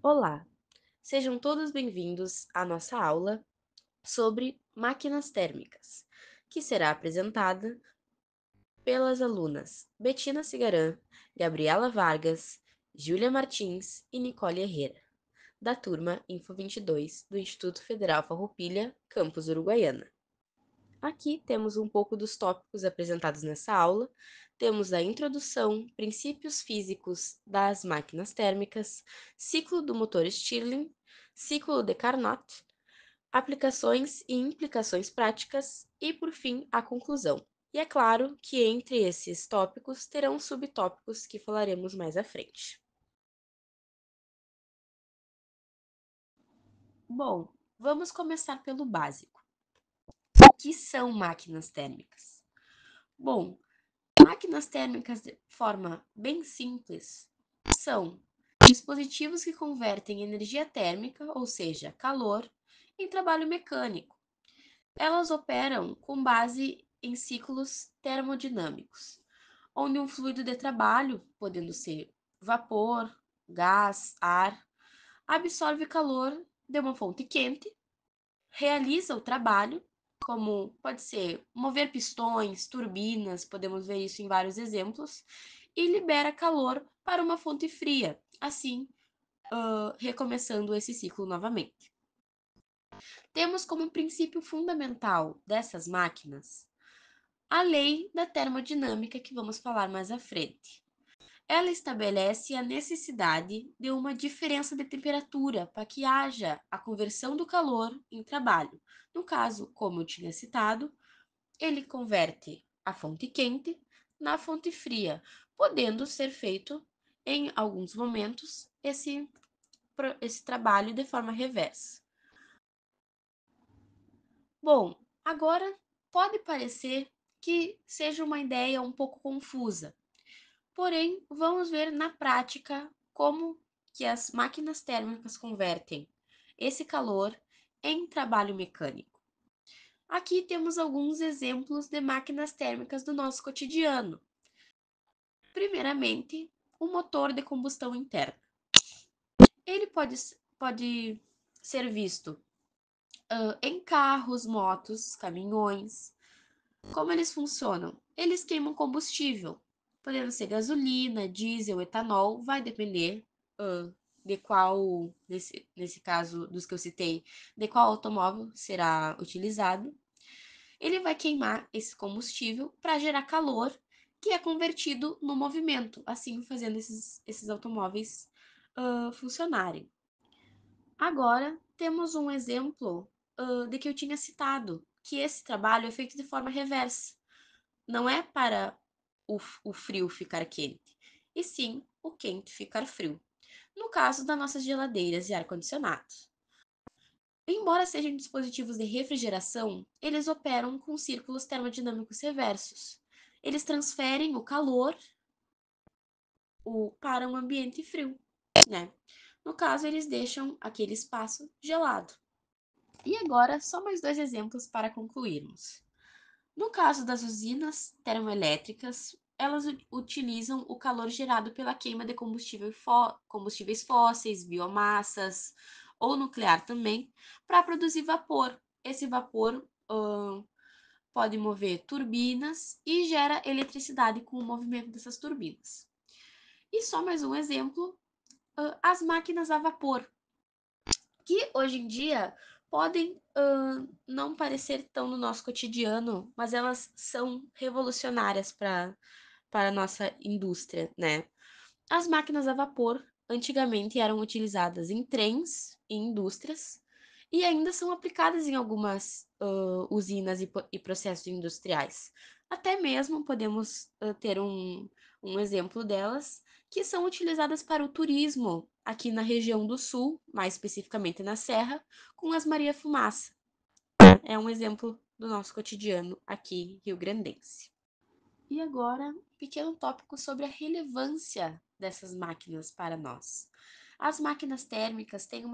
Olá, sejam todos bem-vindos à nossa aula sobre máquinas térmicas, que será apresentada pelas alunas Betina Cigarã, Gabriela Vargas, Júlia Martins e Nicole Herrera, da turma Info 22 do Instituto Federal Farroupilha, campus Uruguaiana. Aqui temos um pouco dos tópicos apresentados nessa aula. Temos a introdução, princípios físicos das máquinas térmicas, ciclo do motor Stirling, ciclo de Carnot, aplicações e implicações práticas e, por fim, a conclusão. E é claro que entre esses tópicos terão subtópicos que falaremos mais à frente. Bom, vamos começar pelo básico. O que são máquinas térmicas? Bom, máquinas térmicas de forma bem simples são dispositivos que convertem energia térmica, ou seja, calor, em trabalho mecânico. Elas operam com base em ciclos termodinâmicos, onde um fluido de trabalho, podendo ser vapor, gás, ar, absorve calor de uma fonte quente, realiza o trabalho, como pode ser mover pistões, turbinas, podemos ver isso em vários exemplos, e libera calor para uma fonte fria, assim, recomeçando esse ciclo novamente. Temos como princípio fundamental dessas máquinas a lei da termodinâmica que vamos falar mais à frente. Ela estabelece a necessidade de uma diferença de temperatura para que haja a conversão do calor em trabalho. No caso, como eu tinha citado, ele converte a fonte quente na fonte fria, podendo ser feito em alguns momentos esse trabalho de forma reversa. Bom, agora pode parecer que seja uma ideia um pouco confusa, porém vamos ver na prática como que as máquinas térmicas convertem esse calor em trabalho mecânico. Aqui temos alguns exemplos de máquinas térmicas do nosso cotidiano. Primeiramente, o motor de combustão interna. Ele pode ser visto em carros, motos, caminhões. Como eles funcionam? Eles queimam combustível, podendo ser gasolina, diesel, etanol, vai depender de qual, nesse caso dos que eu citei, de qual automóvel será utilizado. Ele vai queimar esse combustível para gerar calor, que é convertido no movimento, assim fazendo esses automóveis funcionarem. Agora, temos um exemplo de que eu tinha citado, que esse trabalho é feito de forma reversa. Não é para o frio ficar quente, e sim o quente ficar frio. No caso das nossas geladeiras e ar-condicionados. Embora sejam dispositivos de refrigeração, eles operam com círculos termodinâmicos reversos. Eles transferem o calor para um ambiente frio, né? No caso, eles deixam aquele espaço gelado. E agora, só mais dois exemplos para concluirmos. No caso das usinas termoelétricas, elas utilizam o calor gerado pela queima de combustíveis fósseis, biomassas ou nuclear também, para produzir vapor. Esse vapor pode mover turbinas e gera eletricidade com o movimento dessas turbinas. E só mais um exemplo, as máquinas a vapor, que hoje em dia podem não parecer tão no nosso cotidiano, mas elas são revolucionárias para a nossa indústria, né? As máquinas a vapor antigamente eram utilizadas em trens e indústrias e ainda são aplicadas em algumas usinas e processos industriais. Até mesmo podemos ter um exemplo delas, que são utilizadas para o turismo aqui na região do sul, mais especificamente na Serra, com as Maria Fumaça. É um exemplo do nosso cotidiano aqui rio-grandense. E agora, um pequeno tópico sobre a relevância dessas máquinas para nós. As máquinas térmicas têm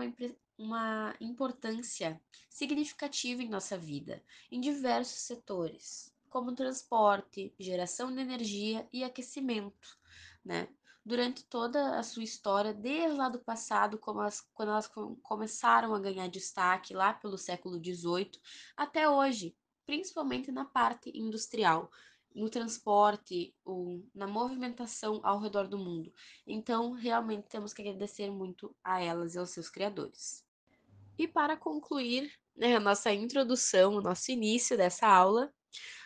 uma importância significativa em nossa vida, em diversos setores, como transporte, geração de energia e aquecimento, né? durante toda a sua história, desde lá do passado, quando elas começaram a ganhar destaque lá pelo século XVIII, até hoje, principalmente na parte industrial, no transporte, na movimentação ao redor do mundo. Então, realmente temos que agradecer muito a elas e aos seus criadores. E para concluir, né, a nossa introdução, o nosso início dessa aula,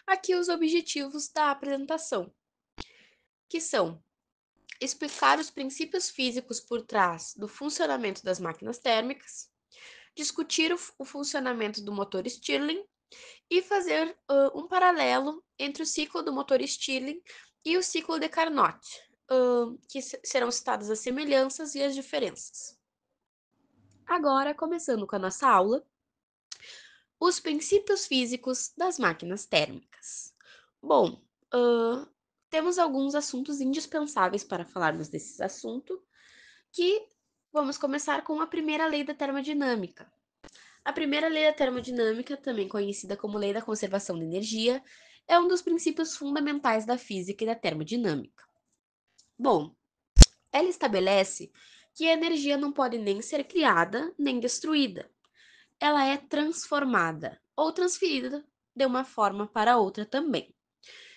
aqui os objetivos da apresentação, que são explicar os princípios físicos por trás do funcionamento das máquinas térmicas, discutir o funcionamento do motor Stirling e fazer um paralelo entre o ciclo do motor Stirling e o ciclo de Carnot, que serão citadas as semelhanças e as diferenças. Agora, começando com a nossa aula, os princípios físicos das máquinas térmicas. Bom, temos alguns assuntos indispensáveis para falarmos desses assuntos, que vamos começar com a primeira lei da termodinâmica. A primeira lei da termodinâmica, também conhecida como lei da conservação da energia, é um dos princípios fundamentais da física e da termodinâmica. Bom, ela estabelece que a energia não pode nem ser criada nem destruída. Ela é transformada ou transferida de uma forma para outra também.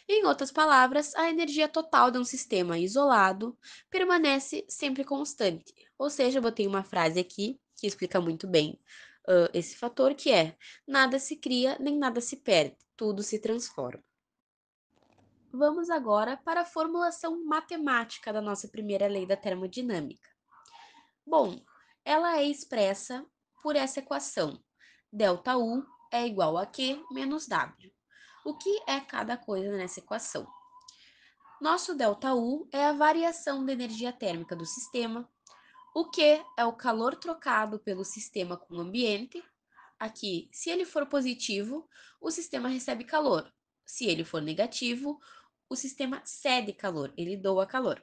Em outras palavras, a energia total de um sistema isolado permanece sempre constante. Ou seja, eu botei uma frase aqui que explica muito bem esse fator, que é: nada se cria nem nada se perde, tudo se transforma. Vamos agora para a formulação matemática da nossa primeira lei da termodinâmica. Bom, ela é expressa por essa equação: ΔU é igual a Q menos W. O que é cada coisa nessa equação? Nosso ΔU é a variação da energia térmica do sistema. O Q é o calor trocado pelo sistema com o ambiente. Aqui, se ele for positivo, o sistema recebe calor. Se ele for negativo, o sistema cede calor, ele doa calor.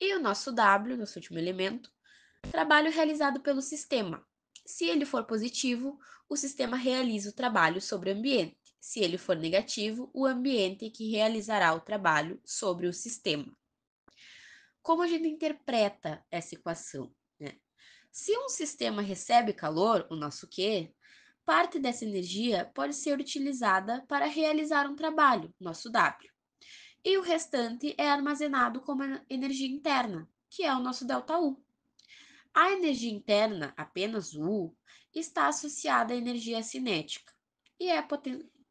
E o nosso W, nosso último elemento, trabalho realizado pelo sistema. Se ele for positivo, o sistema realiza o trabalho sobre o ambiente. Se ele for negativo, o ambiente que realizará o trabalho sobre o sistema. Como a gente interpreta essa equação, né? Se um sistema recebe calor, o nosso Q, parte dessa energia pode ser utilizada para realizar um trabalho, nosso W. E o restante é armazenado como energia interna, que é o nosso ΔU. A energia interna, apenas o U, está associada à energia cinética e é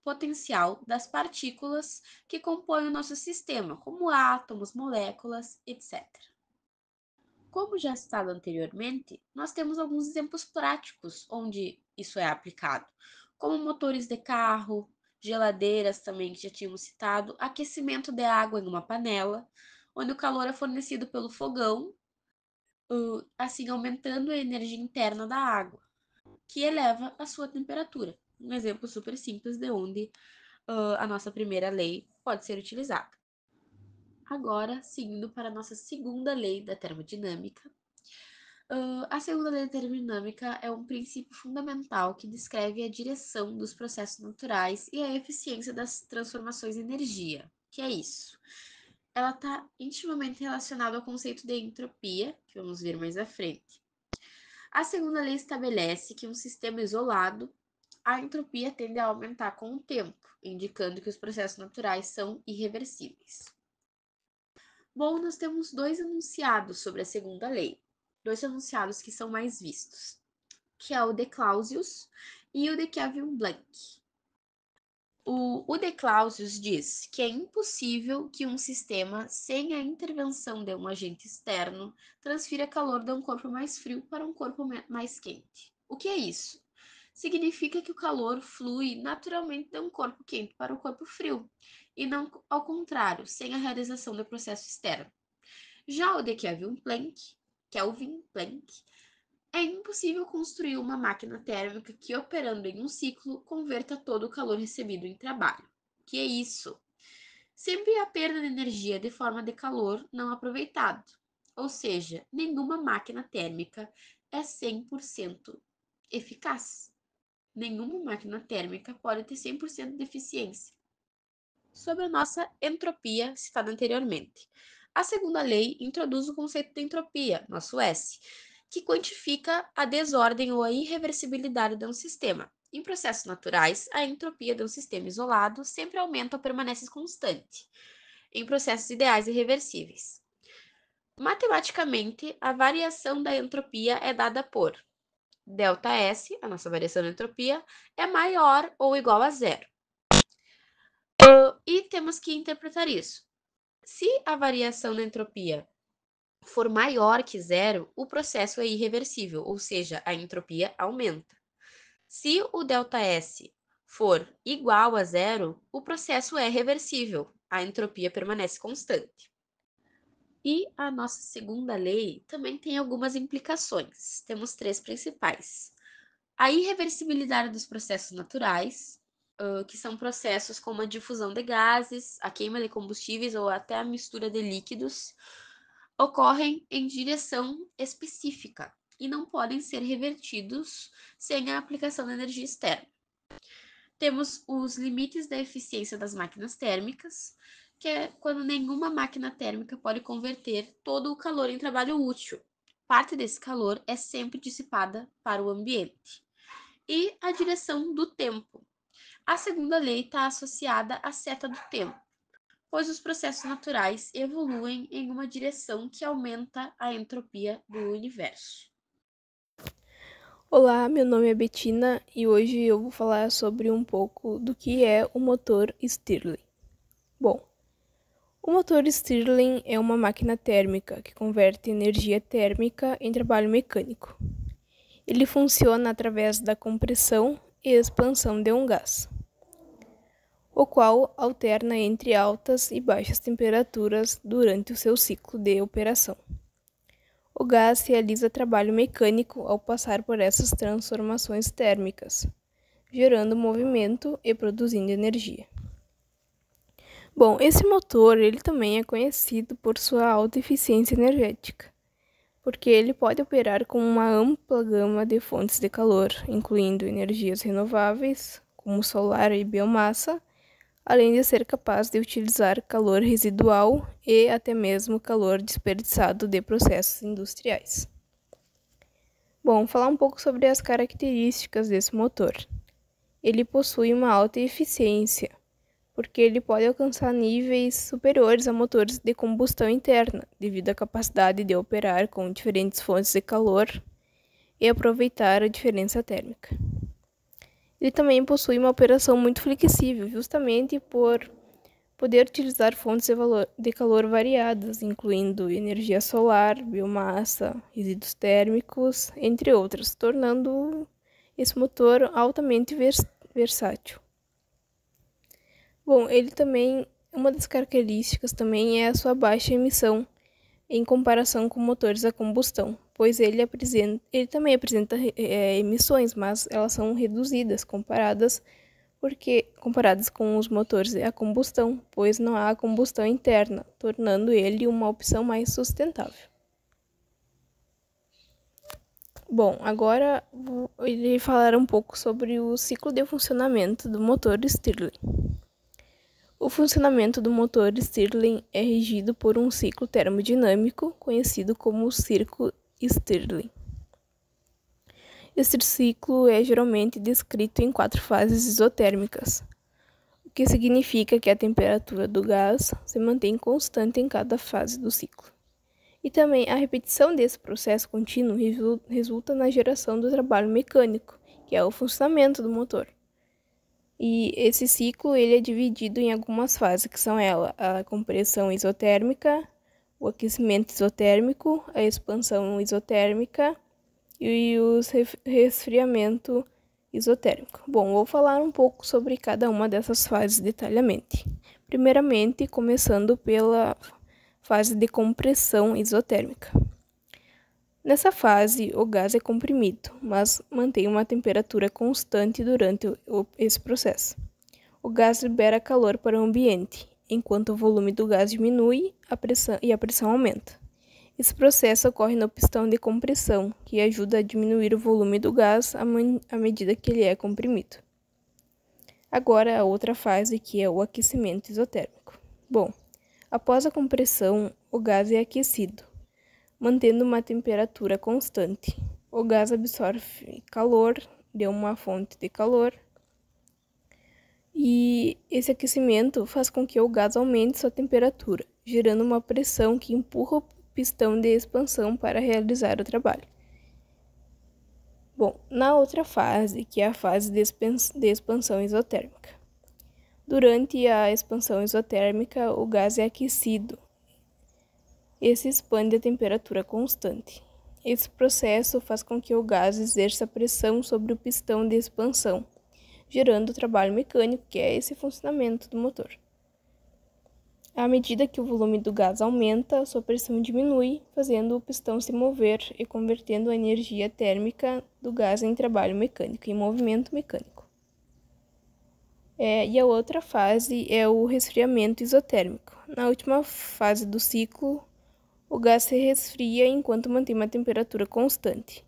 potencial das partículas que compõem o nosso sistema, como átomos, moléculas, etc. Como já citado anteriormente, nós temos alguns exemplos práticos onde isso é aplicado, como motores de carro, geladeiras também que já tínhamos citado, aquecimento de água em uma panela, onde o calor é fornecido pelo fogão, assim aumentando a energia interna da água, que eleva a sua temperatura. Um exemplo super simples de onde a nossa primeira lei pode ser utilizada. Agora, seguindo para a nossa segunda lei da termodinâmica. A segunda lei da termodinâmica é um princípio fundamental que descreve a direção dos processos naturais e a eficiência das transformações em energia. Que é isso? Ela está intimamente relacionada ao conceito de entropia, que vamos ver mais à frente. A segunda lei estabelece que um sistema isolado, a entropia tende a aumentar com o tempo, indicando que os processos naturais são irreversíveis. Bom, nós temos dois enunciados sobre a segunda lei, dois enunciados que são mais vistos, que é o de Clausius e o de Kelvin Blank. O de Clausius diz que é impossível que um sistema, sem a intervenção de um agente externo, transfira calor de um corpo mais frio para um corpo mais quente. O que é isso? Significa que o calor flui naturalmente de um corpo quente para um corpo frio, e não ao contrário, sem a realização do processo externo. Já o de Kelvin Planck, é impossível construir uma máquina térmica que, operando em um ciclo, converta todo o calor recebido em trabalho. Que é isso? Sempre há perda de energia de forma de calor não aproveitado. Ou seja, nenhuma máquina térmica é 100% eficaz. Nenhuma máquina térmica pode ter 100% de eficiência. Sobre a nossa entropia citada anteriormente. A segunda lei introduz o conceito de entropia, nosso S, que quantifica a desordem ou a irreversibilidade de um sistema. Em processos naturais, a entropia de um sistema isolado sempre aumenta ou permanece constante. Em processos ideais e reversíveis. Matematicamente, a variação da entropia é dada por ΔS, a nossa variação da entropia, é maior ou igual a zero. E temos que interpretar isso. Se a variação da entropia for maior que zero, o processo é irreversível, ou seja, a entropia aumenta. Se o ΔS for igual a zero, o processo é reversível, a entropia permanece constante. E a nossa segunda lei também tem algumas implicações. Temos três principais. A irreversibilidade dos processos naturais, que são processos como a difusão de gases, a queima de combustíveis ou até a mistura de líquidos, ocorrem em direção específica e não podem ser revertidos sem a aplicação de energia externa. Temos os limites da eficiência das máquinas térmicas, que é quando nenhuma máquina térmica pode converter todo o calor em trabalho útil. Parte desse calor é sempre dissipada para o ambiente. E a direção do tempo. A segunda lei está associada à seta do tempo, pois os processos naturais evoluem em uma direção que aumenta a entropia do universo. Olá, meu nome é Bettina e hoje eu vou falar sobre um pouco do que é o motor Stirling. Bom, o motor Stirling é uma máquina térmica que converte energia térmica em trabalho mecânico. Ele funciona através da compressão e expansão de um gás, o qual alterna entre altas e baixas temperaturas durante o seu ciclo de operação. O gás realiza trabalho mecânico ao passar por essas transformações térmicas, gerando movimento e produzindo energia. Bom, esse motor ele também é conhecido por sua alta eficiência energética, porque ele pode operar com uma ampla gama de fontes de calor, incluindo energias renováveis, como solar e biomassa, além de ser capaz de utilizar calor residual e até mesmo calor desperdiçado de processos industriais. Bom, falar um pouco sobre as características desse motor. Ele possui uma alta eficiência, porque ele pode alcançar níveis superiores a motores de combustão interna, devido à capacidade de operar com diferentes fontes de calor e aproveitar a diferença térmica. Ele também possui uma operação muito flexível, justamente por poder utilizar fontes de calor variadas, incluindo energia solar, biomassa, resíduos térmicos, entre outras, tornando esse motor altamente versátil. Bom, uma das características também é a sua baixa emissão em comparação com motores a combustão, pois ele também apresenta emissões, mas elas são reduzidas comparadas com os motores a combustão, pois não há combustão interna, tornando ele uma opção mais sustentável. Bom, agora vou falar um pouco sobre o ciclo de funcionamento do motor Stirling. O funcionamento do motor Stirling é regido por um ciclo termodinâmico conhecido como ciclo Stirling. Este ciclo é geralmente descrito em 4 fases isotérmicas, o que significa que a temperatura do gás se mantém constante em cada fase do ciclo. E também a repetição desse processo contínuo resulta na geração do trabalho mecânico, que é o funcionamento do motor. E esse ciclo ele é dividido em algumas fases, que são a compressão isotérmica, o aquecimento isotérmico, a expansão isotérmica e o resfriamento isotérmico. Bom, vou falar um pouco sobre cada uma dessas fases detalhadamente. Primeiramente, começando pela fase de compressão isotérmica. Nessa fase, o gás é comprimido, mas mantém uma temperatura constante durante esse processo. O gás libera calor para o ambiente, enquanto o volume do gás diminui e a pressão aumenta. Esse processo ocorre no pistão de compressão, que ajuda a diminuir o volume do gás à medida que ele é comprimido. Agora, a outra fase, que é o aquecimento isotérmico. Bom, Após a compressão, o gás é aquecido, mantendo uma temperatura constante. O gás absorve calor de uma fonte de calor e esse aquecimento faz com que o gás aumente sua temperatura, gerando uma pressão que empurra o pistão de expansão para realizar o trabalho. Bom, na outra fase, que é a fase de expansão isotérmica. Durante a expansão isotérmica, o gás é aquecido e se expande a temperatura constante. Esse processo faz com que o gás exerça pressão sobre o pistão de expansão, gerando o trabalho mecânico, que é esse funcionamento do motor. À medida que o volume do gás aumenta, sua pressão diminui, fazendo o pistão se mover e convertendo a energia térmica do gás em trabalho mecânico, em movimento mecânico. E a outra fase é o resfriamento isotérmico. Na última fase do ciclo, o gás se resfria enquanto mantém uma temperatura constante.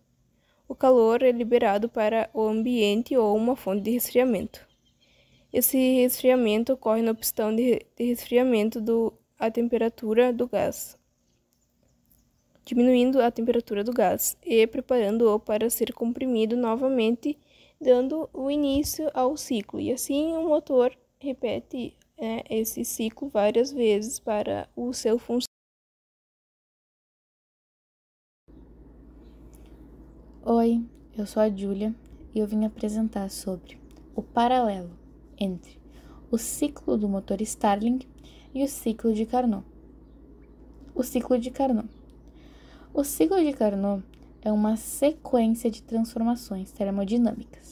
O calor é liberado para o ambiente ou uma fonte de resfriamento. Esse resfriamento ocorre no pistão de resfriamento a temperatura do gás, diminuindo a temperatura do gás e preparando-o para ser comprimido novamente, dando o início ao ciclo. E assim o motor repete esse ciclo várias vezes para o seu funcionamento. Oi, eu sou a Júlia e eu vim apresentar sobre o paralelo entre o ciclo do motor Stirling e o ciclo de Carnot. O ciclo de Carnot. O ciclo de Carnot é uma sequência de transformações termodinâmicas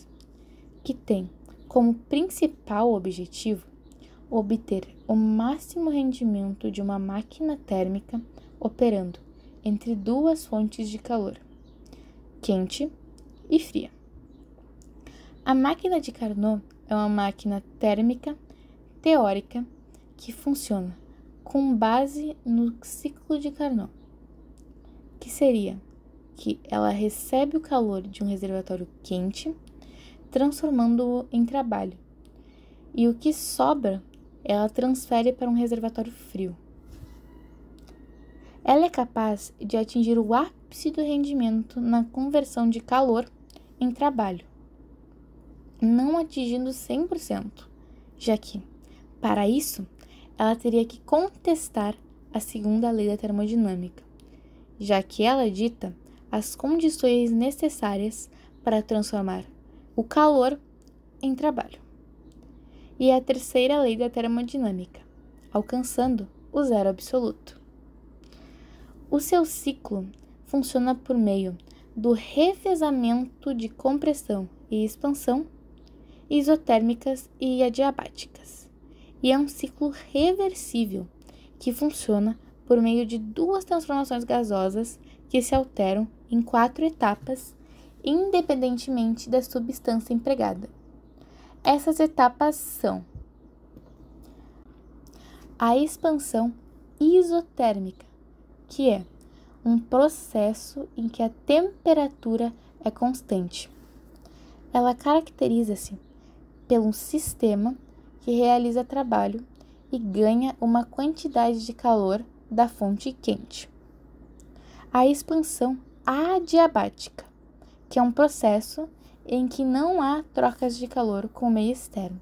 que tem como principal objetivo obter o máximo rendimento de uma máquina térmica operando entre duas fontes de calor, quente e fria. A máquina de Carnot é uma máquina térmica teórica que funciona com base no ciclo de Carnot, que seria que ela recebe o calor de um reservatório quente, transformando-o em trabalho, e o que sobra ela transfere para um reservatório frio. Ela é capaz de atingir o ápice do rendimento na conversão de calor em trabalho, não atingindo 100%, já que, para isso, ela teria que contestar a segunda lei da termodinâmica, já que ela dita as condições necessárias para transformar o calor em trabalho. E a terceira lei da termodinâmica, alcançando o zero absoluto. O seu ciclo funciona por meio do revezamento de compressão e expansão isotérmicas e adiabáticas, e é um ciclo reversível que funciona por meio de duas transformações gasosas que se alteram em 4 etapas, independentemente da substância empregada. Essas etapas são a expansão isotérmica, que é um processo em que a temperatura é constante. Ela caracteriza-se pelo sistema que realiza trabalho e ganha uma quantidade de calor da fonte quente. A expansão adiabática, que é um processo em que não há trocas de calor com o meio externo.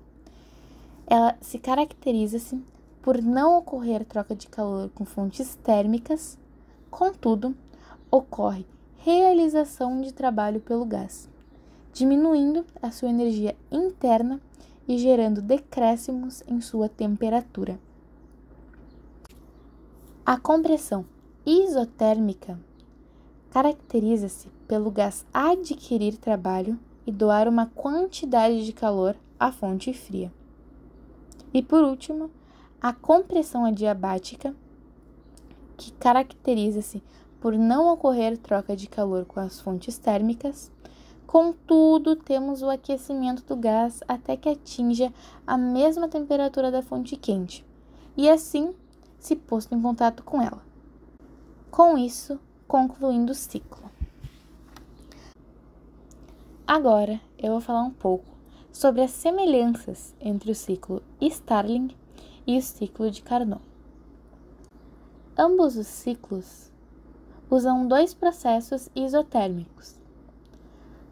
Ela se caracteriza-se por não ocorrer troca de calor com fontes térmicas, contudo, ocorre realização de trabalho pelo gás, diminuindo a sua energia interna e gerando decréscimos em sua temperatura. A compressão isotérmica caracteriza-se pelo gás adquirir trabalho e doar uma quantidade de calor à fonte fria. E por último, a compressão adiabática, que caracteriza-se por não ocorrer troca de calor com as fontes térmicas, contudo, temos o aquecimento do gás até que atinja a mesma temperatura da fonte quente, e assim se posto em contato com ela. Com isso, concluindo o ciclo. Agora, eu vou falar um pouco sobre as semelhanças entre o ciclo Stirling e o ciclo de Carnot. Ambos os ciclos usam 2 processos isotérmicos.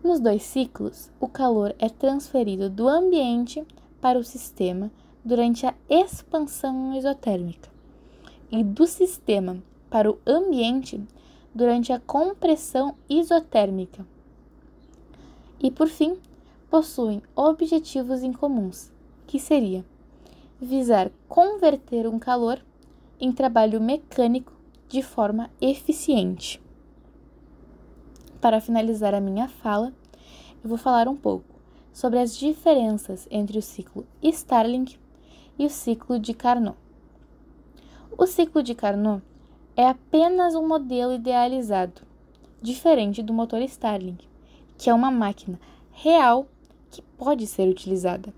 Nos 2 ciclos, o calor é transferido do ambiente para o sistema durante a expansão isotérmica e do sistema para o ambiente durante a compressão isotérmica. E, por fim, possuem objetivos em comuns, que seria visar converter um calor em trabalho mecânico de forma eficiente. Para finalizar a minha fala, eu vou falar um pouco sobre as diferenças entre o ciclo Stirling e o ciclo de Carnot. O ciclo de Carnot é apenas um modelo idealizado, diferente do motor Stirling, que é uma máquina real que pode ser utilizada.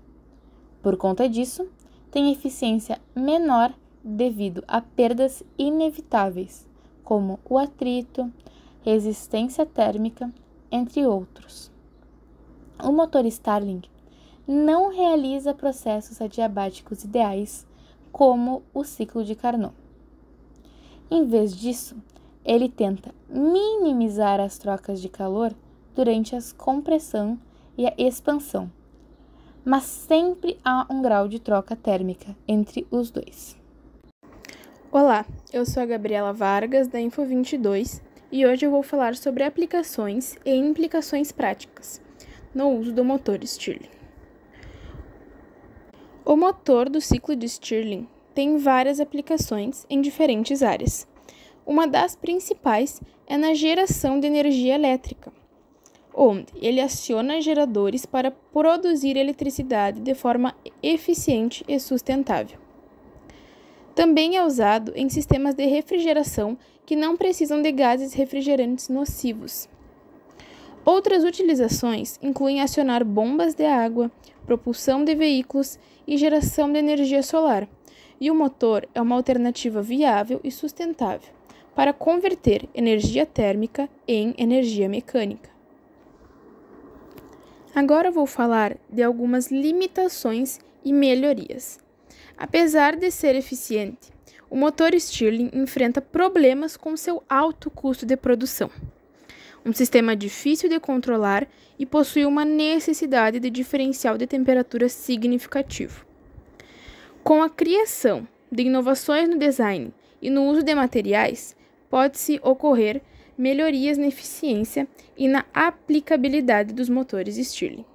Por conta disso, tem eficiência menor devido a perdas inevitáveis, como o atrito, resistência térmica, entre outros. O motor Stirling não realiza processos adiabáticos ideais como o ciclo de Carnot. Em vez disso, ele tenta minimizar as trocas de calor durante a compressão e a expansão, mas sempre há um grau de troca térmica entre os dois. Olá, eu sou a Gabriela Vargas, da Info22, e hoje eu vou falar sobre aplicações e implicações práticas no uso do motor Stirling. O motor do ciclo de Stirling tem várias aplicações em diferentes áreas. Uma das principais é na geração de energia elétrica, onde ele aciona geradores para produzir eletricidade de forma eficiente e sustentável. Também é usado em sistemas de refrigeração que não precisam de gases refrigerantes nocivos. Outras utilizações incluem acionar bombas de água, propulsão de veículos e geração de energia solar, e o motor é uma alternativa viável e sustentável para converter energia térmica em energia mecânica. Agora vou falar de algumas limitações e melhorias. Apesar de ser eficiente, o motor Stirling enfrenta problemas com seu alto custo de produção. Um sistema difícil de controlar e possui uma necessidade de diferencial de temperatura significativo. Com a criação de inovações no design e no uso de materiais, pode-se ocorrer melhorias na eficiência e na aplicabilidade dos motores Stirling.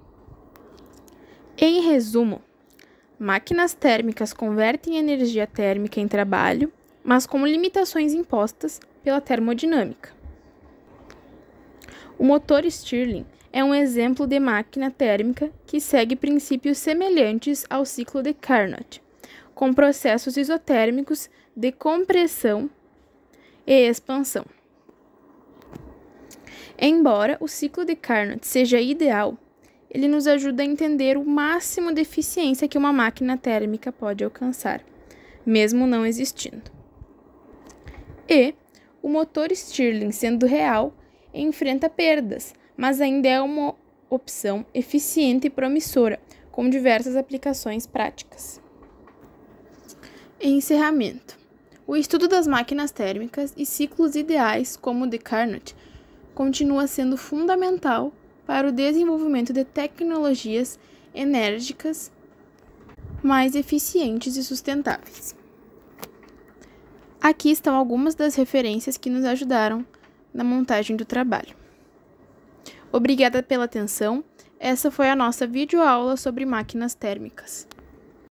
Em resumo, máquinas térmicas convertem energia térmica em trabalho, mas com limitações impostas pela termodinâmica. O motor Stirling é um exemplo de máquina térmica que segue princípios semelhantes ao ciclo de Carnot, com processos isotérmicos de compressão e expansão. Embora o ciclo de Carnot seja ideal, ele nos ajuda a entender o máximo de eficiência que uma máquina térmica pode alcançar, mesmo não existindo. E o motor Stirling, sendo real, enfrenta perdas, mas ainda é uma opção eficiente e promissora, com diversas aplicações práticas. Em encerramento, o estudo das máquinas térmicas e ciclos ideais como o de Carnot continua sendo fundamental para o desenvolvimento de tecnologias enérgicas mais eficientes e sustentáveis. Aqui estão algumas das referências que nos ajudaram na montagem do trabalho. Obrigada pela atenção. Essa foi a nossa videoaula sobre máquinas térmicas.